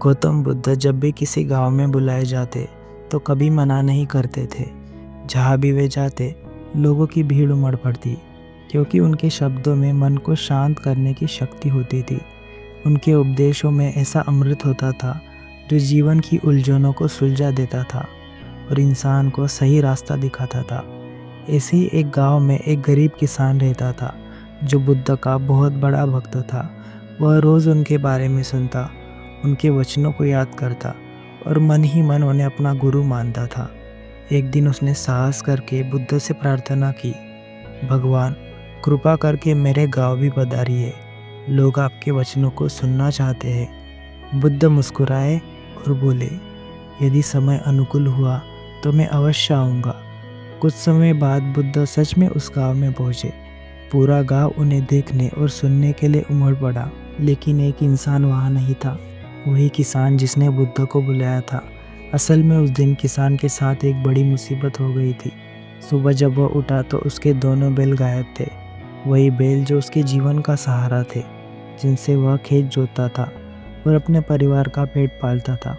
गौतम बुद्ध जब भी किसी गांव में बुलाए जाते तो कभी मना नहीं करते थे। जहाँ भी वे जाते लोगों की भीड़ उमड़ पड़ती, क्योंकि उनके शब्दों में मन को शांत करने की शक्ति होती थी। उनके उपदेशों में ऐसा अमृत होता था जो जीवन की उलझनों को सुलझा देता था और इंसान को सही रास्ता दिखाता था। ऐसे ही एक गांव में एक गरीब किसान रहता था जो बुद्ध का बहुत बड़ा भक्त था। वह रोज़ उनके बारे में सुनता, उनके वचनों को याद करता और मन ही मन उन्हें अपना गुरु मानता था। एक दिन उसने साहस करके बुद्ध से प्रार्थना की, भगवान कृपा करके मेरे गांव भी पधारिए, लोग आपके वचनों को सुनना चाहते हैं। बुद्ध मुस्कुराए और बोले, यदि समय अनुकूल हुआ तो मैं अवश्य आऊँगा। कुछ समय बाद बुद्ध सच में उस गांव में पहुँचे। पूरा गांव उन्हें देखने और सुनने के लिए उमड़ पड़ा, लेकिन एक इंसान वहाँ नहीं था, वही किसान जिसने बुद्ध को बुलाया था। असल में उस दिन किसान के साथ एक बड़ी मुसीबत हो गई थी। सुबह जब वह उठा तो उसके दोनों बैल गायब थे, वही बैल जो उसके जीवन का सहारा थे, जिनसे वह खेत जोतता था और अपने परिवार का पेट पालता था।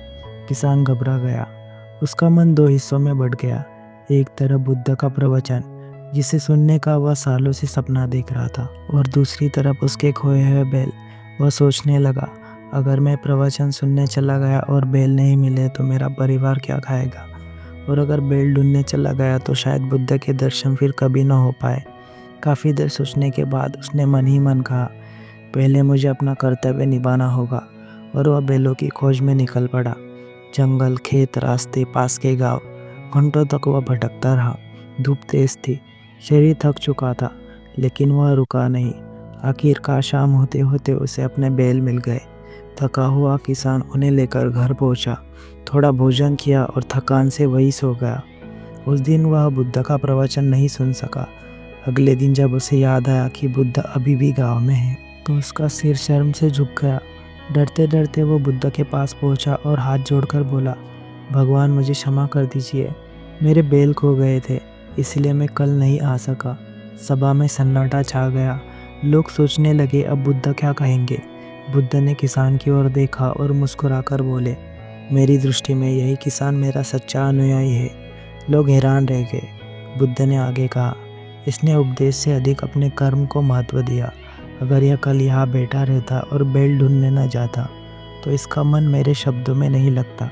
किसान घबरा गया, उसका मन दो हिस्सों में बट गया। एक तरफ बुद्ध का प्रवचन, जिसे सुनने का वह सालों से सपना देख रहा था, और दूसरी तरफ उसके खोए हुए बैल। वह सोचने लगा, अगर मैं प्रवचन सुनने चला गया और बैल नहीं मिले तो मेरा परिवार क्या खाएगा, और अगर बैल ढूंढने चला गया तो शायद बुद्ध के दर्शन फिर कभी न हो पाए। काफ़ी देर सोचने के बाद उसने मन ही मन कहा, पहले मुझे अपना कर्तव्य निभाना होगा, और वह बैलों की खोज में निकल पड़ा। जंगल, खेत, रास्ते, पास के गाँव, घंटों तक वह भटकता रहा। धूप तेज थी, शरीर थक चुका था, लेकिन वह रुका नहीं। आखिरकार शाम होते होते उसे अपने बैल मिल गए। थका हुआ किसान उन्हें लेकर घर पहुंचा, थोड़ा भोजन किया और थकान से वहीं सो गया। उस दिन वह बुद्ध का प्रवचन नहीं सुन सका। अगले दिन जब उसे याद आया कि बुद्ध अभी भी गांव में है, तो उसका सिर शर्म से झुक गया। डरते डरते वो बुद्ध के पास पहुंचा और हाथ जोड़कर बोला, भगवान मुझे क्षमा कर दीजिए, मेरे बैल खो गए थे, इसलिए मैं कल नहीं आ सका। सभा में सन्नाटा छा गया। लोग सोचने लगे अब बुद्ध क्या कहेंगे। बुद्ध ने किसान की ओर देखा और मुस्कुराकर बोले, मेरी दृष्टि में यही किसान मेरा सच्चा अनुयायी है। लोग हैरान रह गए। बुद्ध ने आगे कहा, इसने उपदेश से अधिक अपने कर्म को महत्व दिया। अगर यह कल यहाँ बैठा रहता और बैल ढूंढने न जाता तो इसका मन मेरे शब्दों में नहीं लगता,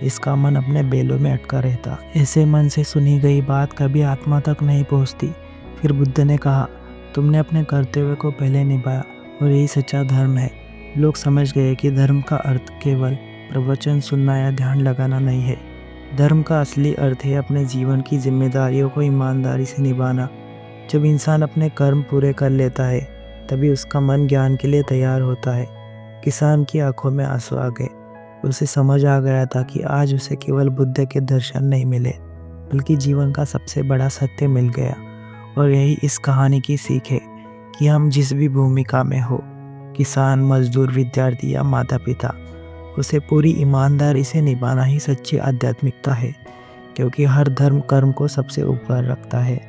इसका मन अपने बैलों में अटका रहता। ऐसे मन से सुनी गई बात कभी आत्मा तक नहीं पहुँचती। फिर बुद्ध ने कहा, तुमने अपने कर्तव्य को पहले निभाया और यही सच्चा धर्म है। लोग समझ गए कि धर्म का अर्थ केवल प्रवचन सुनना या ध्यान लगाना नहीं है। धर्म का असली अर्थ है अपने जीवन की जिम्मेदारियों को ईमानदारी से निभाना। जब इंसान अपने कर्म पूरे कर लेता है तभी उसका मन ज्ञान के लिए तैयार होता है। किसान की आंखों में आंसू आ गए। उसे समझ आ गया था कि आज उसे केवल बुद्ध के दर्शन नहीं मिले, बल्कि जीवन का सबसे बड़ा सत्य मिल गया। और यही इस कहानी की सीख है कि हम जिस भी भूमिका में हो, किसान, मजदूर, विद्यार्थी या माता पिता, उसे पूरी ईमानदारी से निभाना ही सच्ची आध्यात्मिकता है, क्योंकि हर धर्म कर्म को सबसे ऊपर रखता है।